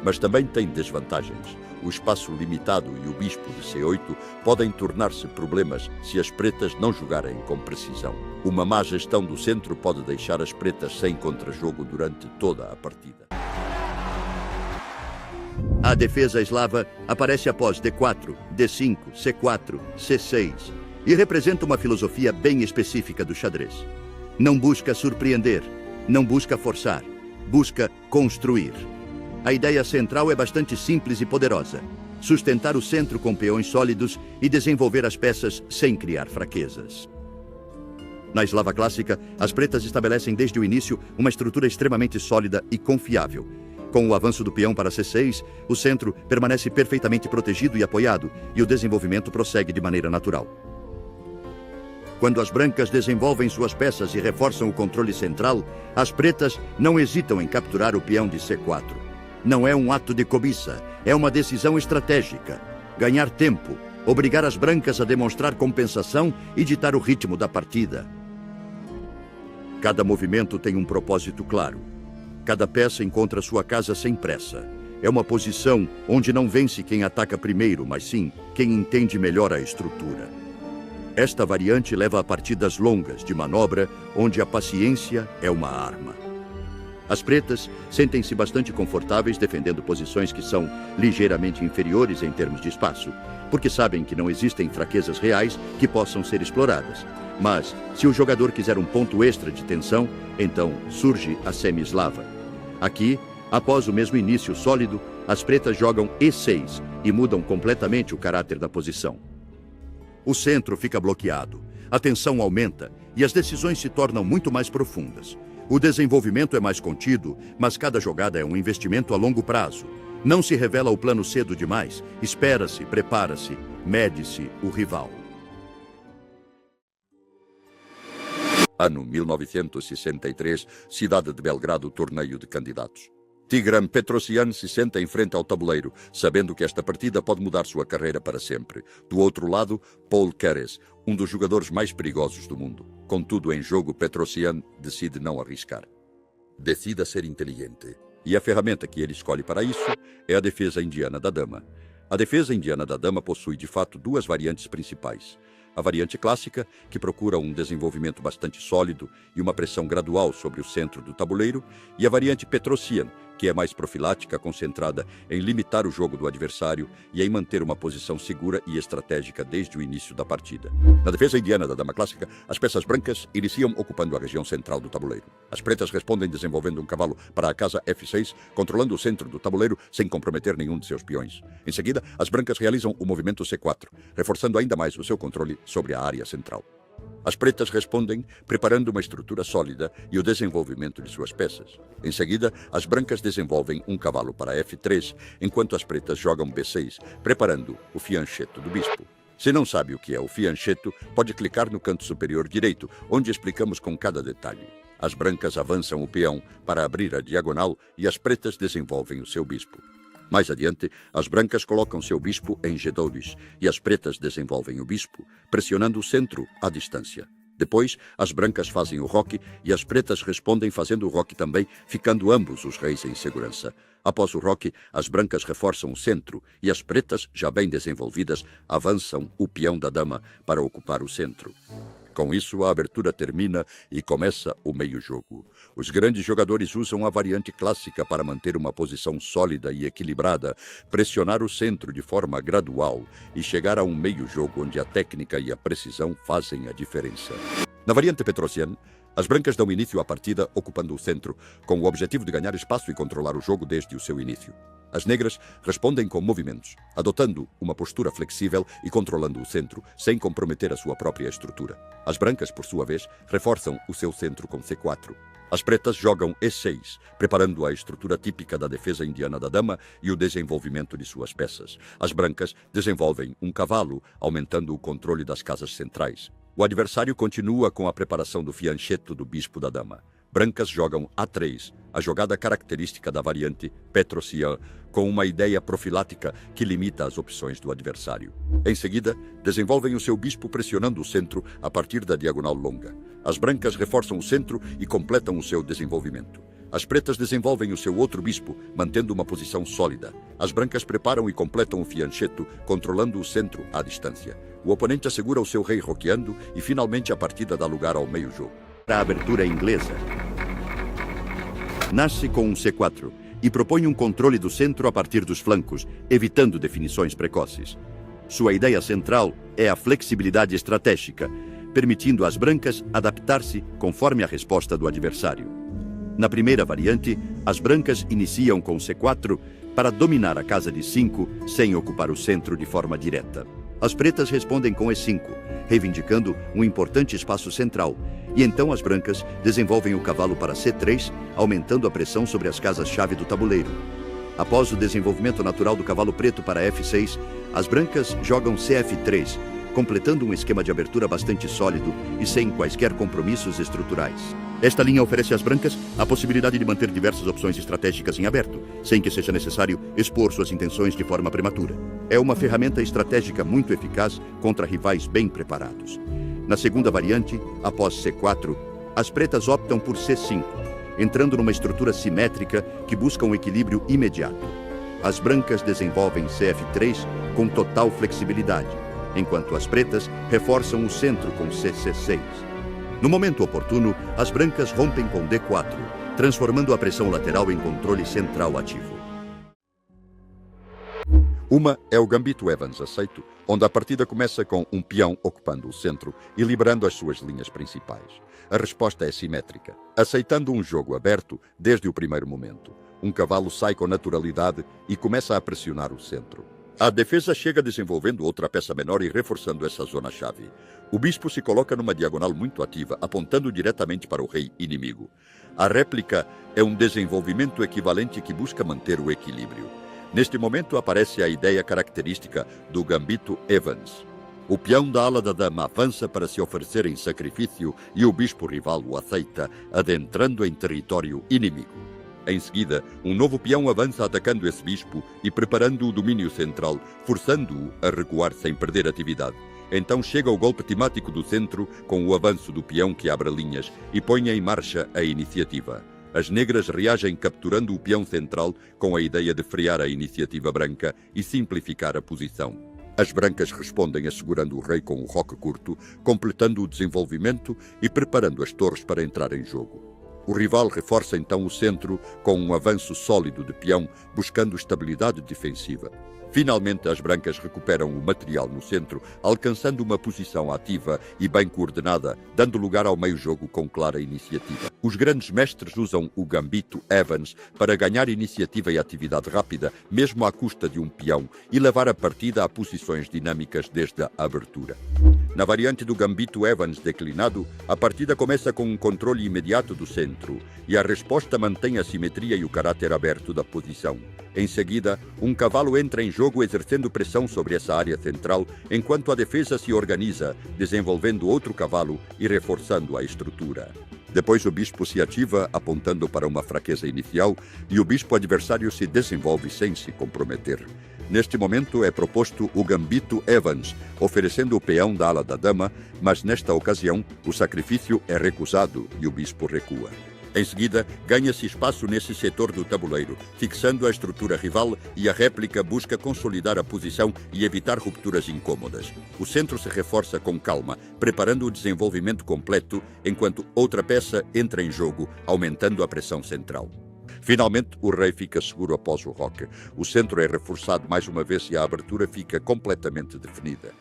Mas também tem desvantagens. O espaço limitado e o bispo de C8 podem tornar-se problemas se as pretas não jogarem com precisão. Uma má gestão do centro pode deixar as pretas sem contra-jogo durante toda a partida. A defesa eslava aparece após D4, D5, C4, C6 e representa uma filosofia bem específica do xadrez. Não busca surpreender, não busca forçar, busca construir. A ideia central é bastante simples e poderosa. Sustentar o centro com peões sólidos e desenvolver as peças sem criar fraquezas. Na eslava clássica, as pretas estabelecem desde o início uma estrutura extremamente sólida e confiável. Com o avanço do peão para C6, o centro permanece perfeitamente protegido e apoiado, e o desenvolvimento prossegue de maneira natural. Quando as brancas desenvolvem suas peças e reforçam o controle central, as pretas não hesitam em capturar o peão de C4. Não é um ato de cobiça, é uma decisão estratégica. Ganhar tempo, obrigar as brancas a demonstrar compensação e ditar o ritmo da partida. Cada movimento tem um propósito claro. Cada peça encontra sua casa sem pressa. É uma posição onde não vence quem ataca primeiro, mas sim quem entende melhor a estrutura. Esta variante leva a partidas longas de manobra, onde a paciência é uma arma. As pretas sentem-se bastante confortáveis defendendo posições que são ligeiramente inferiores em termos de espaço, porque sabem que não existem fraquezas reais que possam ser exploradas. Mas, se o jogador quiser um ponto extra de tensão, então surge a semi-eslava. Aqui, após o mesmo início sólido, as pretas jogam E6 e mudam completamente o caráter da posição. O centro fica bloqueado, a tensão aumenta e as decisões se tornam muito mais profundas. O desenvolvimento é mais contido, mas cada jogada é um investimento a longo prazo. Não se revela o plano cedo demais, espera-se, prepara-se, mede-se o rival. Ano 1963, cidade de Belgrado, torneio de candidatos. Tigran Petrosyan se senta em frente ao tabuleiro, sabendo que esta partida pode mudar sua carreira para sempre. Do outro lado, Paul Keres, um dos jogadores mais perigosos do mundo. Contudo, em jogo, Petrosyan decide não arriscar. Decida ser inteligente. E a ferramenta que ele escolhe para isso é a defesa indiana da dama. A defesa indiana da dama possui, de fato, duas variantes principais. A variante clássica, que procura um desenvolvimento bastante sólido e uma pressão gradual sobre o centro do tabuleiro, e a variante Petrosyan, que é mais profilática, concentrada em limitar o jogo do adversário e em manter uma posição segura e estratégica desde o início da partida. Na defesa indiana da dama clássica, as peças brancas iniciam ocupando a região central do tabuleiro. As pretas respondem desenvolvendo um cavalo para a casa F6, controlando o centro do tabuleiro sem comprometer nenhum de seus peões. Em seguida, as brancas realizam o movimento C4, reforçando ainda mais o seu controle sobre a área central. As pretas respondem preparando uma estrutura sólida e o desenvolvimento de suas peças. Em seguida, as brancas desenvolvem um cavalo para F3, enquanto as pretas jogam B6, preparando o fianchetto do bispo. Se não sabe o que é o fianchetto, pode clicar no canto superior direito, onde explicamos com cada detalhe. As brancas avançam o peão para abrir a diagonal e as pretas desenvolvem o seu bispo. Mais adiante, as brancas colocam seu bispo em G2 e as pretas desenvolvem o bispo, pressionando o centro à distância. Depois, as brancas fazem o roque e as pretas respondem fazendo o roque também, ficando ambos os reis em segurança. Após o roque, as brancas reforçam o centro e as pretas, já bem desenvolvidas, avançam o peão da dama para ocupar o centro. Com isso, a abertura termina e começa o meio-jogo. Os grandes jogadores usam a variante clássica para manter uma posição sólida e equilibrada, pressionar o centro de forma gradual e chegar a um meio-jogo onde a técnica e a precisão fazem a diferença. Na variante Petrosyan, as brancas dão início à partida ocupando o centro, com o objetivo de ganhar espaço e controlar o jogo desde o seu início. As negras respondem com movimentos, adotando uma postura flexível e controlando o centro, sem comprometer a sua própria estrutura. As brancas, por sua vez, reforçam o seu centro com C4. As pretas jogam E6, preparando a estrutura típica da defesa indiana da dama e o desenvolvimento de suas peças. As brancas desenvolvem um cavalo, aumentando o controle das casas centrais. O adversário continua com a preparação do fianchetto do bispo da dama. Brancas jogam A3, a jogada característica da variante Petrosian, com uma ideia profilática que limita as opções do adversário. Em seguida, desenvolvem o seu bispo pressionando o centro a partir da diagonal longa. As brancas reforçam o centro e completam o seu desenvolvimento. As pretas desenvolvem o seu outro bispo, mantendo uma posição sólida. As brancas preparam e completam o fianchetto, controlando o centro à distância. O oponente assegura o seu rei roqueando e finalmente a partida dá lugar ao meio-jogo. A abertura inglesa nasce com um C4 e propõe um controle do centro a partir dos flancos, evitando definições precoces. Sua ideia central é a flexibilidade estratégica, permitindo às brancas adaptar-se conforme a resposta do adversário. Na primeira variante, as brancas iniciam com C4 para dominar a casa de 5 sem ocupar o centro de forma direta. As pretas respondem com E5, reivindicando um importante espaço central, e então as brancas desenvolvem o cavalo para C3, aumentando a pressão sobre as casas-chave do tabuleiro. Após o desenvolvimento natural do cavalo preto para F6, as brancas jogam CF3, completando um esquema de abertura bastante sólido e sem quaisquer compromissos estruturais. Esta linha oferece às brancas a possibilidade de manter diversas opções estratégicas em aberto, sem que seja necessário expor suas intenções de forma prematura. É uma ferramenta estratégica muito eficaz contra rivais bem preparados. Na segunda variante, após C4, as pretas optam por C5, entrando numa estrutura simétrica que busca um equilíbrio imediato. As brancas desenvolvem CF3 com total flexibilidade, enquanto as pretas reforçam o centro com CC6. No momento oportuno, as brancas rompem com D4, transformando a pressão lateral em controle central ativo. Uma é o gambito Evans aceito, onde a partida começa com um peão ocupando o centro e liberando as suas linhas principais. A resposta é simétrica, aceitando um jogo aberto desde o primeiro momento. Um cavalo sai com naturalidade e começa a pressionar o centro. A defesa chega desenvolvendo outra peça menor e reforçando essa zona-chave. O bispo se coloca numa diagonal muito ativa, apontando diretamente para o rei inimigo. A réplica é um desenvolvimento equivalente que busca manter o equilíbrio. Neste momento aparece a ideia característica do gambito Evans. O peão da ala da dama avança para se oferecer em sacrifício e o bispo rival o aceita, adentrando em território inimigo. Em seguida, um novo peão avança atacando esse bispo e preparando o domínio central, forçando-o a recuar sem perder atividade. Então chega o golpe temático do centro com o avanço do peão que abre linhas e põe em marcha a iniciativa. As negras reagem capturando o peão central com a ideia de frear a iniciativa branca e simplificar a posição. As brancas respondem assegurando o rei com o roque curto, completando o desenvolvimento e preparando as torres para entrar em jogo. O rival reforça então o centro com um avanço sólido de peão, buscando estabilidade defensiva. Finalmente, as brancas recuperam o material no centro, alcançando uma posição ativa e bem coordenada, dando lugar ao meio-jogo com clara iniciativa. Os grandes mestres usam o gambito Evans para ganhar iniciativa e atividade rápida, mesmo à custa de um peão, e levar a partida a posições dinâmicas desde a abertura. Na variante do gambito Evans declinado, a partida começa com um controle imediato do centro, e a resposta mantém a simetria e o caráter aberto da posição. Em seguida, um cavalo entra em jogo exercendo pressão sobre essa área central, enquanto a defesa se organiza, desenvolvendo outro cavalo e reforçando a estrutura. Depois o bispo se ativa, apontando para uma fraqueza inicial, e o bispo adversário se desenvolve sem se comprometer. Neste momento é proposto o gambito Evans, oferecendo o peão da ala da dama, mas nesta ocasião o sacrifício é recusado e o bispo recua. Em seguida, ganha-se espaço nesse setor do tabuleiro, fixando a estrutura rival, e a réplica busca consolidar a posição e evitar rupturas incômodas. O centro se reforça com calma, preparando o desenvolvimento completo, enquanto outra peça entra em jogo, aumentando a pressão central. Finalmente, o rei fica seguro após o roque. O centro é reforçado mais uma vez e a abertura fica completamente definida.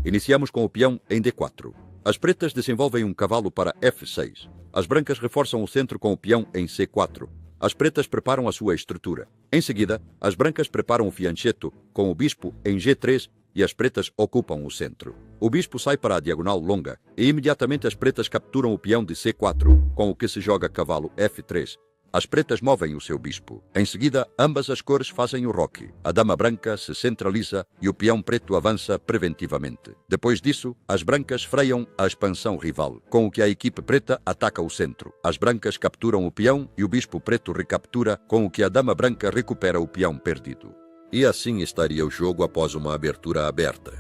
Iniciamos com o peão em D4. As pretas desenvolvem um cavalo para F6. As brancas reforçam o centro com o peão em C4. As pretas preparam a sua estrutura. Em seguida, as brancas preparam o fianchetto com o bispo em G3 e as pretas ocupam o centro. O bispo sai para a diagonal longa e imediatamente as pretas capturam o peão de C4, com o que se joga cavalo F3. As pretas movem o seu bispo. Em seguida, ambas as cores fazem o roque. A dama branca se centraliza e o peão preto avança preventivamente. Depois disso, as brancas freiam a expansão rival, com o que a equipe preta ataca o centro. As brancas capturam o peão e o bispo preto recaptura, com o que a dama branca recupera o peão perdido. E assim estaria o jogo após uma abertura aberta.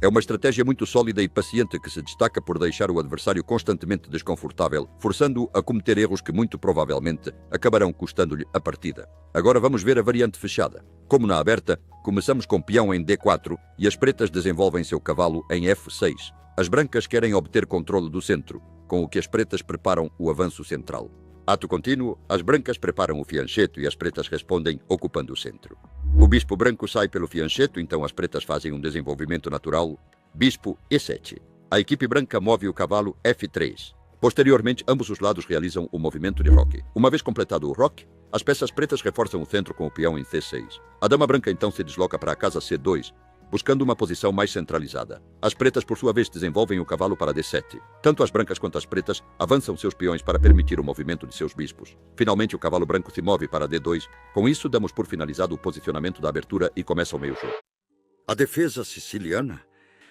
É uma estratégia muito sólida e paciente que se destaca por deixar o adversário constantemente desconfortável, forçando-o a cometer erros que muito provavelmente acabarão custando-lhe a partida. Agora vamos ver a variante fechada. Como na aberta, começamos com peão em D4 e as pretas desenvolvem seu cavalo em F6. As brancas querem obter controle do centro, com o que as pretas preparam o avanço central. Ato contínuo, as brancas preparam o fiancheto e as pretas respondem ocupando o centro. O bispo branco sai pelo fiancheto, então as pretas fazem um desenvolvimento natural, bispo E7. A equipe branca move o cavalo F3. Posteriormente, ambos os lados realizam o movimento de roque. Uma vez completado o roque, as peças pretas reforçam o centro com o peão em C6. A dama branca então se desloca para a casa C2, buscando uma posição mais centralizada. As pretas, por sua vez, desenvolvem o cavalo para D7. Tanto as brancas quanto as pretas avançam seus peões para permitir o movimento de seus bispos. Finalmente, o cavalo branco se move para D2. Com isso, damos por finalizado o posicionamento da abertura e começa o meio-jogo. A defesa siciliana.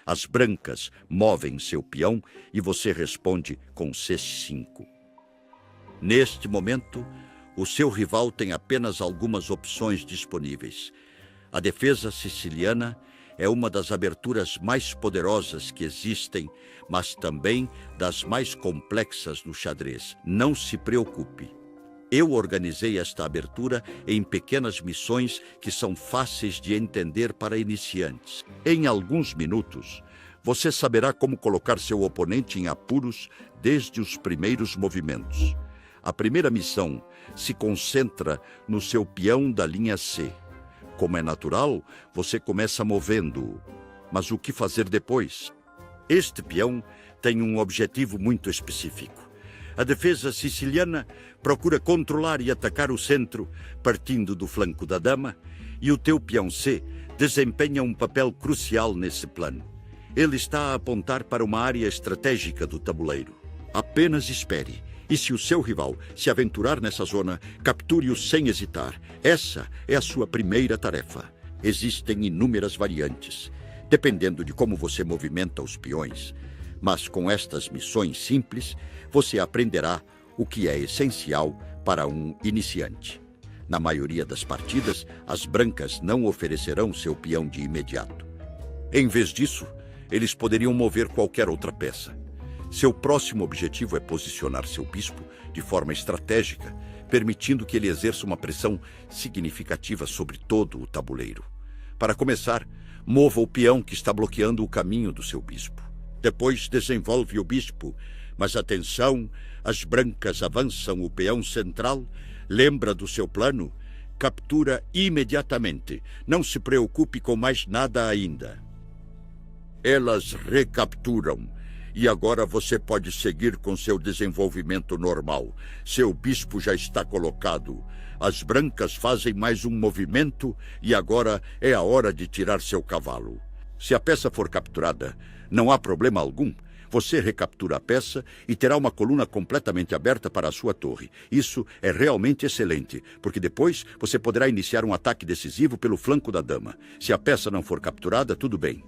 As brancas movem seu peão e você responde com C5. Neste momento, o seu rival tem apenas algumas opções disponíveis. A defesa siciliana é uma das aberturas mais poderosas que existem, mas também das mais complexas no xadrez. Não se preocupe. Eu organizei esta abertura em pequenas missões que são fáceis de entender para iniciantes. Em alguns minutos, você saberá como colocar seu oponente em apuros desde os primeiros movimentos. A primeira missão se concentra no seu peão da linha C. Como é natural, você começa movendo-o. Mas o que fazer depois? Este peão tem um objetivo muito específico. A defesa siciliana procura controlar e atacar o centro, partindo do flanco da dama, e o teu peão C desempenha um papel crucial nesse plano. Ele está a apontar para uma área estratégica do tabuleiro. Apenas espere. E se o seu rival se aventurar nessa zona, capture-o sem hesitar. Essa é a sua primeira tarefa. Existem inúmeras variantes, dependendo de como você movimenta os peões. Mas com estas missões simples, você aprenderá o que é essencial para um iniciante. Na maioria das partidas, as brancas não oferecerão seu peão de imediato. Em vez disso, eles poderiam mover qualquer outra peça. Seu próximo objetivo é posicionar seu bispo de forma estratégica, permitindo que ele exerça uma pressão significativa sobre todo o tabuleiro. Para começar, mova o peão que está bloqueando o caminho do seu bispo. Depois desenvolve o bispo, mas atenção, as brancas avançam o peão central, lembra do seu plano, captura imediatamente. Não se preocupe com mais nada ainda. Elas recapturam. E agora você pode seguir com seu desenvolvimento normal. Seu bispo já está colocado. As brancas fazem mais um movimento e agora é a hora de tirar seu cavalo. Se a peça for capturada, não há problema algum. Você recaptura a peça e terá uma coluna completamente aberta para a sua torre. Isso é realmente excelente, porque depois você poderá iniciar um ataque decisivo pelo flanco da dama. Se a peça não for capturada, tudo bem.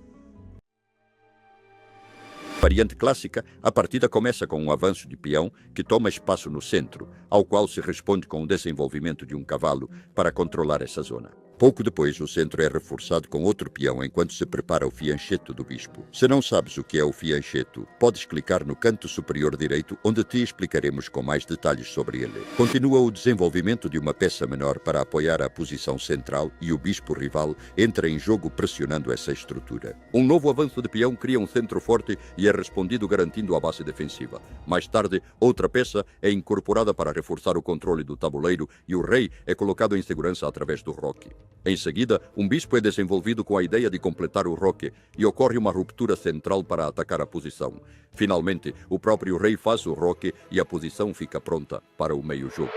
Variante clássica, a partida começa com um avanço de peão que toma espaço no centro, ao qual se responde com o desenvolvimento de um cavalo para controlar essa zona. Pouco depois, o centro é reforçado com outro peão enquanto se prepara o fiancheto do bispo. Se não sabes o que é o fiancheto, podes clicar no canto superior direito, onde te explicaremos com mais detalhes sobre ele. Continua o desenvolvimento de uma peça menor para apoiar a posição central e o bispo rival entra em jogo pressionando essa estrutura. Um novo avanço de peão cria um centro forte e é respondido garantindo a base defensiva. Mais tarde, outra peça é incorporada para reforçar o controle do tabuleiro e o rei é colocado em segurança através do roque. Em seguida, um bispo é desenvolvido com a ideia de completar o roque e ocorre uma ruptura central para atacar a posição. Finalmente, o próprio rei faz o roque e a posição fica pronta para o meio-jogo.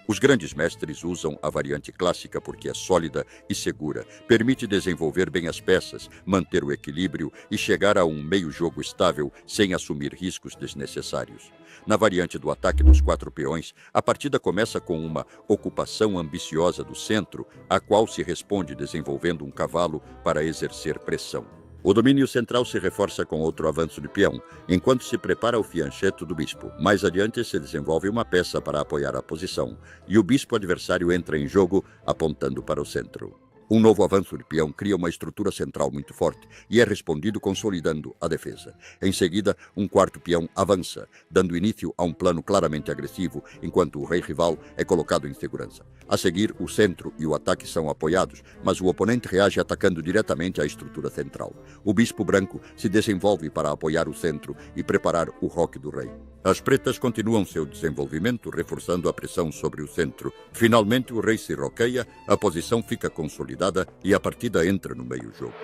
Os grandes mestres usam a variante clássica porque é sólida e segura, permite desenvolver bem as peças, manter o equilíbrio e chegar a um meio-jogo estável sem assumir riscos desnecessários. Na variante do ataque dos 4 peões, a partida começa com uma ocupação ambiciosa do centro, a qual se responde desenvolvendo um cavalo para exercer pressão. O domínio central se reforça com outro avanço de peão, enquanto se prepara o fianchetto do bispo. Mais adiante se desenvolve uma peça para apoiar a posição, e o bispo adversário entra em jogo apontando para o centro. Um novo avanço de peão cria uma estrutura central muito forte e é respondido consolidando a defesa. Em seguida, um 4º peão avança, dando início a um plano claramente agressivo, enquanto o rei rival é colocado em segurança. A seguir, o centro e o ataque são apoiados, mas o oponente reage atacando diretamente a estrutura central. O bispo branco se desenvolve para apoiar o centro e preparar o roque do rei. As pretas continuam seu desenvolvimento, reforçando a pressão sobre o centro. Finalmente, o rei se roqueia, a posição fica consolidada e a partida entra no meio-jogo.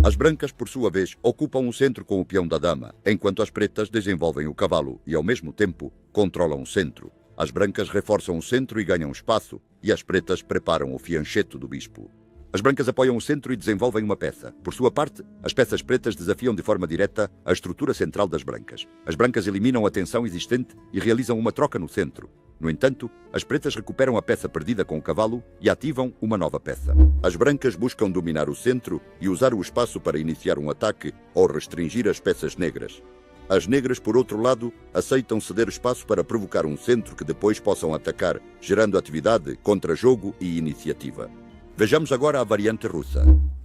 As brancas, por sua vez, ocupam o centro com o peão da dama, enquanto as pretas desenvolvem o cavalo e, ao mesmo tempo, controlam o centro. As brancas reforçam o centro e ganham espaço, e as pretas preparam o fianchetto do bispo. As brancas apoiam o centro e desenvolvem uma peça. Por sua parte, as peças pretas desafiam de forma direta a estrutura central das brancas. As brancas eliminam a tensão existente e realizam uma troca no centro. No entanto, as pretas recuperam a peça perdida com o cavalo e ativam uma nova peça. As brancas buscam dominar o centro e usar o espaço para iniciar um ataque ou restringir as peças negras. As negras, por outro lado, aceitam ceder espaço para provocar um centro que depois possam atacar, gerando atividade, contra-jogo e iniciativa. Vejamos agora a variante russa.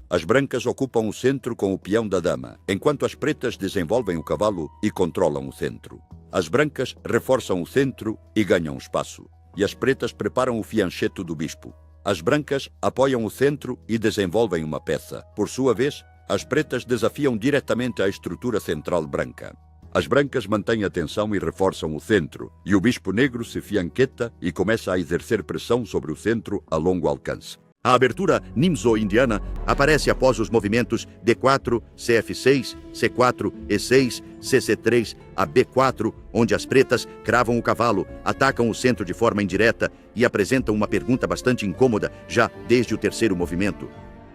As brancas ocupam o centro com o peão da dama, enquanto as pretas desenvolvem o cavalo e controlam o centro. As brancas reforçam o centro e ganham espaço, e as pretas preparam o fianchetto do bispo. As brancas apoiam o centro e desenvolvem uma peça. Por sua vez, as pretas desafiam diretamente a estrutura central branca. As brancas mantêm a tensão e reforçam o centro, e o bispo negro se fianqueta e começa a exercer pressão sobre o centro a longo alcance. A abertura nimzo-indiana aparece após os movimentos D4, CF6, C4, E6, CC3 a B4, onde as pretas cravam o cavalo, atacam o centro de forma indireta e apresentam uma pergunta bastante incômoda já desde o 3º movimento.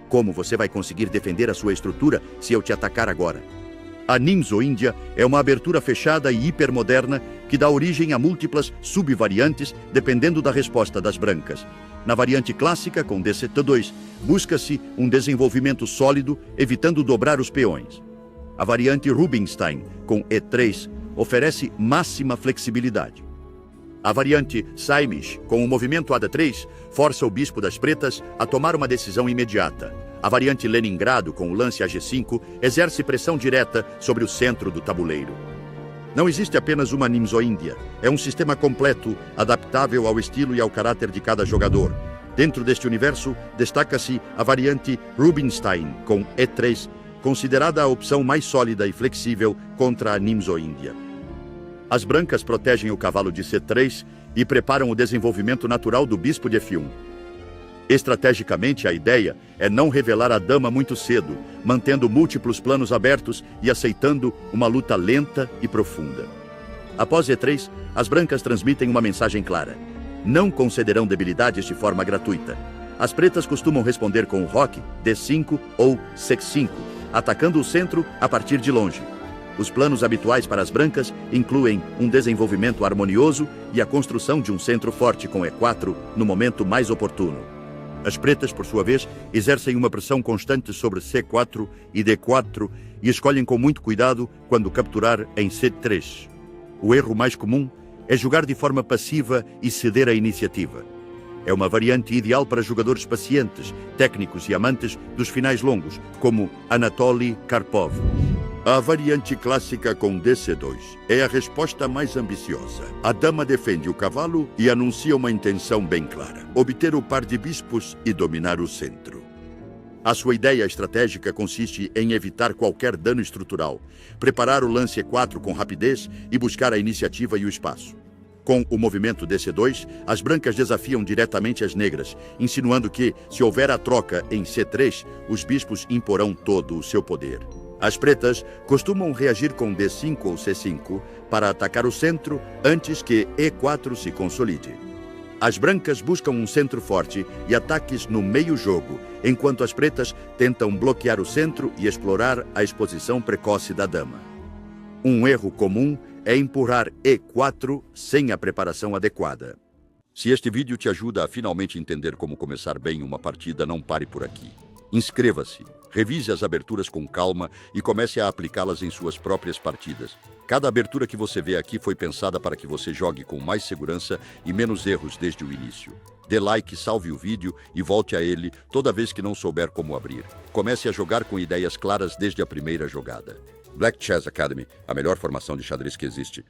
Como você vai conseguir defender a sua estrutura se eu te atacar agora? A nimzo-índia é uma abertura fechada e hipermoderna que dá origem a múltiplas subvariantes dependendo da resposta das brancas. Na variante clássica, com DC2, busca-se um desenvolvimento sólido, evitando dobrar os peões. A variante Rubinstein, com E3, oferece máxima flexibilidade. A variante Saimish, com o movimento AD3, força o bispo das pretas a tomar uma decisão imediata. A variante Leningrado, com o lance AG5, exerce pressão direta sobre o centro do tabuleiro. Não existe apenas uma nimzo-índia, é um sistema completo, adaptável ao estilo e ao caráter de cada jogador. Dentro deste universo, destaca-se a variante Rubinstein, com E3, considerada a opção mais sólida e flexível contra a nimzo-índia. As brancas protegem o cavalo de C3 e preparam o desenvolvimento natural do bispo de F1. Estrategicamente, a ideia é não revelar a dama muito cedo, mantendo múltiplos planos abertos e aceitando uma luta lenta e profunda. Após E3, as brancas transmitem uma mensagem clara. Não concederão debilidades de forma gratuita. As pretas costumam responder com o roque, D5 ou C5, atacando o centro a partir de longe. Os planos habituais para as brancas incluem um desenvolvimento harmonioso e a construção de um centro forte com E4 no momento mais oportuno. As pretas, por sua vez, exercem uma pressão constante sobre C4 e D4 e escolhem com muito cuidado quando capturar em C3. O erro mais comum é jogar de forma passiva e ceder a iniciativa. É uma variante ideal para jogadores pacientes, técnicos e amantes dos finais longos, como Anatoly Karpov. A variante clássica com DC2 é a resposta mais ambiciosa. A dama defende o cavalo e anuncia uma intenção bem clara: obter o par de bispos e dominar o centro. A sua ideia estratégica consiste em evitar qualquer dano estrutural, preparar o lance E4 com rapidez e buscar a iniciativa e o espaço. Com o movimento DC2, as brancas desafiam diretamente as negras, insinuando que, se houver a troca em C3, os bispos imporão todo o seu poder. As pretas costumam reagir com D5 ou C5, para atacar o centro antes que E4 se consolide. As brancas buscam um centro forte e ataques no meio-jogo, enquanto as pretas tentam bloquear o centro e explorar a exposição precoce da dama. Um erro comum é empurrar E4 sem a preparação adequada. Se este vídeo te ajuda a finalmente entender como começar bem uma partida, não pare por aqui. Inscreva-se, revise as aberturas com calma e comece a aplicá-las em suas próprias partidas. Cada abertura que você vê aqui foi pensada para que você jogue com mais segurança e menos erros desde o início. Dê like, salve o vídeo e volte a ele toda vez que não souber como abrir. Comece a jogar com ideias claras desde a primeira jogada. Black Chess Academy, a melhor formação de xadrez que existe.